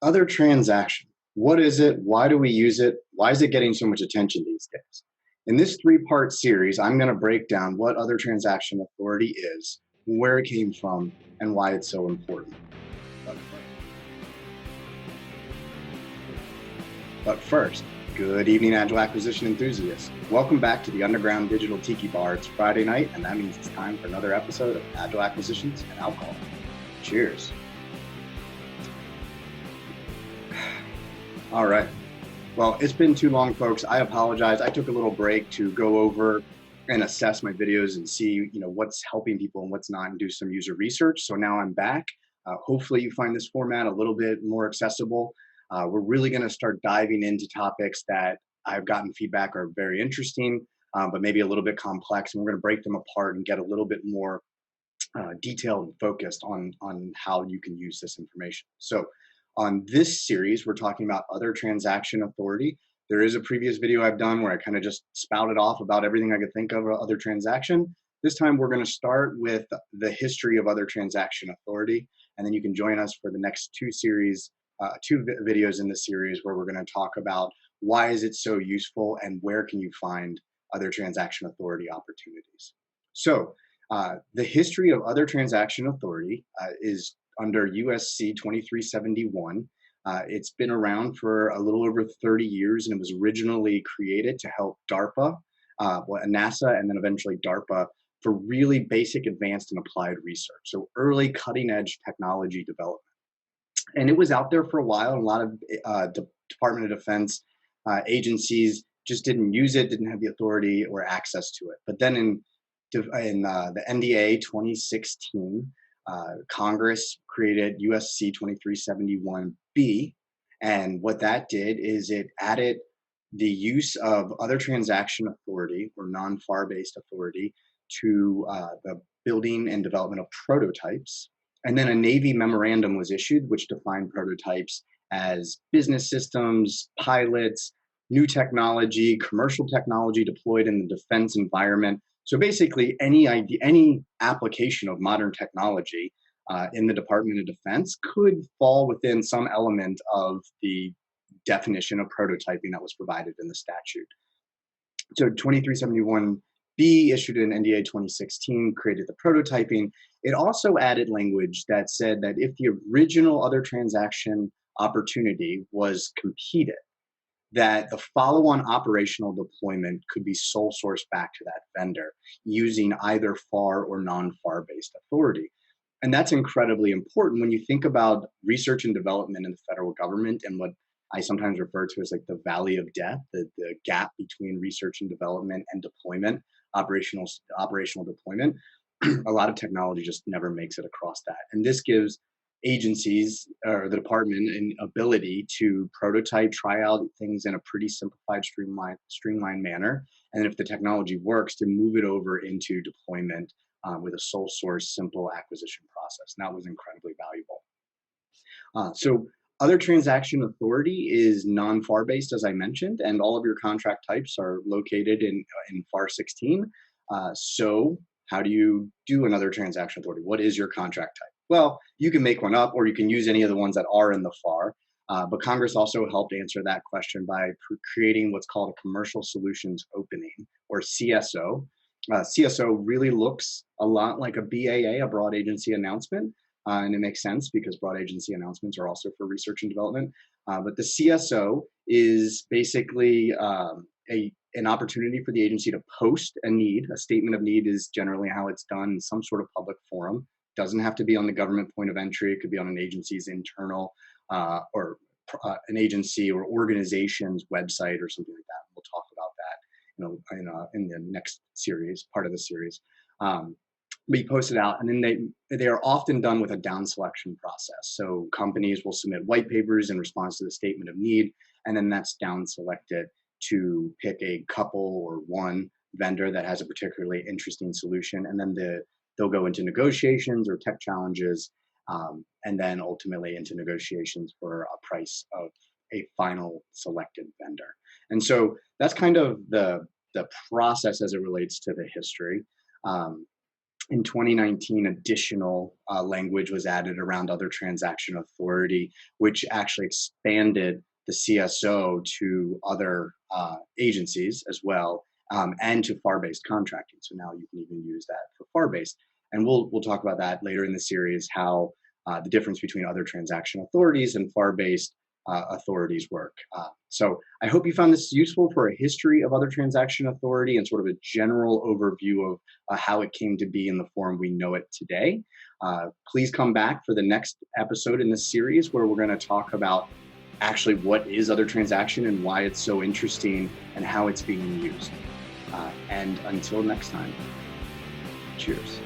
Other transaction. What is it? Why do we use it? Why is it getting so much attention these days? In this three-part series, I'm going to break down what other transaction authority is, where it came from, and why it's so important. But first, good evening, Agile acquisition enthusiasts. Welcome back to the Underground Digital Tiki Bar. It's Friday night, and that means it's time for another episode of Agile Acquisitions and Alcohol. Cheers. All right. Well, it's been too long, folks. I apologize. I took a little break to go over and assess my videos and see, what's helping people and what's not, and do some user research. So now I'm back. Hopefully you find this format a little bit more accessible. We're really going to start diving into topics that I've gotten feedback are very interesting, but maybe a little bit complex. And we're going to break them apart and get a little bit more detailed and focused on how you can use this information. So on this series, we're talking about other transaction authority. There is a previous video I've done where I kind of just spouted off about everything I could think of other transaction. This time we're going to start with the history of other transaction authority, and then you can join us for the next two videos in the series where we're going to talk about why is it so useful and where can you find other transaction authority opportunities. So the history of other transaction authority is under USC 2371. It's been around for a little over 30 years, and it was originally created to help DARPA, NASA, and then eventually DARPA for really basic advanced and applied research. So early cutting edge technology development. And it was out there for a while, and a lot of Department of Defense agencies just didn't use it, didn't have the authority or access to it. But then in the NDA 2016, Congress created USC 2371B, and what that did is it added the use of other transaction authority or non-FAR-based authority to the building and development of prototypes. And then a Navy memorandum was issued, which defined prototypes as business systems, pilots, new technology, commercial technology deployed in the defense environment. So basically, any application of modern technology in the Department of Defense could fall within some element of the definition of prototyping that was provided in the statute. So 2371B issued in NDA 2016, created the prototyping. It also added language that said that if the original other transaction opportunity was competed, that the follow-on operational deployment could be sole sourced back to that vendor using either FAR or non-FAR based authority. And that's incredibly important when you think about research and development in the federal government and what I sometimes refer to as like the valley of death, the gap between research and development and deployment, operational deployment. A lot of technology just never makes it across that. And this gives agencies or the department an ability to prototype, try out things in a pretty simplified, streamlined manner. And if the technology works, to move it over into deployment with a sole source, simple acquisition process. And that was incredibly valuable. So other transaction authority is non-FAR based, as I mentioned, and all of your contract types are located in FAR 16. So how do you do another transaction authority? What is your contract type? Well, you can make one up, or you can use any of the ones that are in the FAR. But Congress also helped answer that question by creating what's called a Commercial Solutions Opening, or CSO. CSO really looks a lot like a BAA, a Broad Agency Announcement, and it makes sense because broad agency announcements are also for research and development. But the CSO is basically an opportunity for the agency to post a need. A statement of need is generally how it's done in some sort of public forum. Doesn't have to be on the government point of entry. It could be on an agency's internal or an agency or organization's website or something like that. We'll talk about that, in the next series, part of the series. But you post it out, and then they are often done with a down selection process. So companies will submit white papers in response to the statement of need, and then that's down selected to pick a couple or one vendor that has a particularly interesting solution, and then they'll go into negotiations or tech challenges, and then ultimately into negotiations for a price of a final selected vendor. And so that's kind of the process as it relates to the history. in 2019, additional language was added around other transaction authority, which actually expanded the CSO to other agencies as well, and to FAR-based contracting. So now you can even use that for FAR-based, and we'll talk about that later in the series, how the difference between other transaction authorities and FAR-based authorities work. So I hope you found this useful for a history of other transaction authority and sort of a general overview of how it came to be in the form we know it today. Please come back for the next episode in this series, where we're going to talk about actually what is other transaction and why it's so interesting and how it's being used. And until next time, cheers.